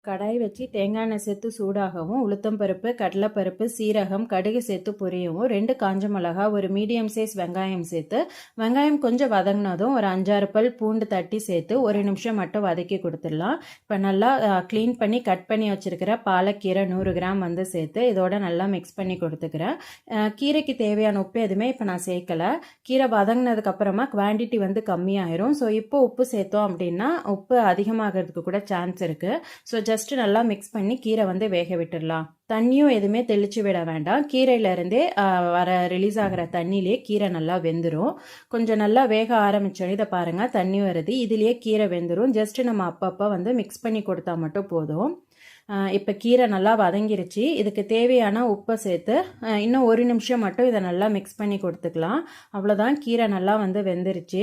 கடாய் வச்சு தேங்காய் எண்ணெய் சேர்த்து சூடாகவும் உளுத்தம் பருப்பு, கடலைப்பருப்பு, சீரகம், கடுகு சேர்த்து பொரியவும் 2 காஞ்ச மிளகா, ஒரு மீடியம் சைஸ் வெங்காயம் சேர்த்து வெங்காயம் கொஞ்சம் வதங்கினதும் ஒரு 5-6 பல் பூண்டு தட்டி சேர்த்து 1 நிமிஷம் மட்டும் வதக்கி கொடுத்துடலாம். இப்போ நல்லா க்ளீன் பண்ணி கட் பண்ணி வச்சுருக்கிற பாலக்கீரை 100 கிராம் வந்து சேர்த்து இதோட நல்லா மிக்ஸ் பண்ணி கொடுத்துக்கிறேன். கீரைக்கு தேவையான உப்பு எதுவுமே இப்போ நான் சேர்க்கலை. கீரை வதங்கினதுக்கப்புறமா குவான்டிட்டி வந்து கம்மியாயிரும். ஸோ இப்போ உப்பு சேர்த்தோம் அப்படின்னா உப்பு அதிகமாகிறதுக்கு கூட சான்ஸ் இருக்குது. ஸோ ஜஸ்ட் நல்லா மிக்ஸ் பண்ணி கீரை வந்து வேக விட்டுடலாம். தண்ணியும் எதுவுமே தெளித்து விட வேண்டாம். கீரையிலேருந்தே ரிலீஸ் ஆகிற தண்ணியிலே கீரை நல்லா வெந்துடும். கொஞ்சம் நல்லா வேக ஆரம்பித்தோன்னே இதை பாருங்கள், தண்ணி வருது, இதுலேயே கீரை வெந்துடும். ஜஸ்ட்டு நம்ம அப்பப்போ வந்து மிக்ஸ் பண்ணி கொடுத்தா மட்டும் போதும். இப்போ கீரை நல்லா வதங்கிருச்சு. இதுக்கு தேவையான உப்பை சேர்த்து இன்னும் 1 நிமிஷம் மட்டும் இதை நல்லா மிக்ஸ் பண்ணி கொடுத்துக்கலாம். அவ்வளோதான், கீரை நல்லா வந்து வெந்துருச்சு.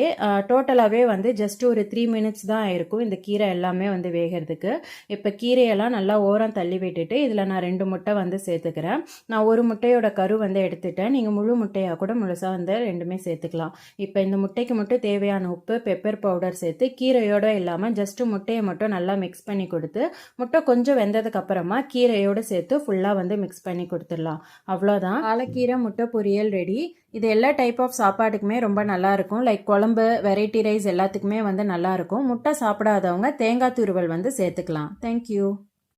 டோட்டலாகவே வந்து ஜஸ்ட் ஒரு 3 மினிட்ஸ் தான் ஆயிருக்கும் இந்த கீரை எல்லாமே வந்து வேகிறதுக்கு. இப்போ கீரையெல்லாம் நல்லா ஓரம் தள்ளி விட்டுட்டு இதில் நான் 2 முட்டை வந்து சேர்த்துக்கிறேன். நான் ஒரு முட்டையோட கரு வந்து எடுத்துட்டேன். நீங்கள் முழு முட்டையாக கூட முழுசாக வந்து 2மே சேர்த்துக்கலாம். இப்போ இந்த முட்டைக்கு மட்டும் தேவையான உப்பு, பெப்பர் பவுடர் சேர்த்து கீரையோடு இல்லாமல் ஜஸ்ட்டு முட்டையை மட்டும் நல்லா மிக்ஸ் பண்ணி கொடுத்து முட்டை கொஞ்சம் வெந்ததுக்கு அப்புறமா கீரையோடு சேர்த்து ஃபுல்லாக வந்து மிக்ஸ் பண்ணி கொடுத்துடலாம். அவ்வளோதான், பாலக்கீரை முட்டை பொரியல் ரெடி. இது எல்லா டைப் ஆஃப் சாப்பாட்டுக்குமே ரொம்ப நல்லாயிருக்கும். லைக் குழம்பு, வெரைட்டி ரைஸ் எல்லாத்துக்குமே வந்து நல்லாயிருக்கும். முட்டை சாப்பிடாதவங்க தேங்காய் துருவல் வந்து சேர்த்துக்கலாம். தேங்க்யூ.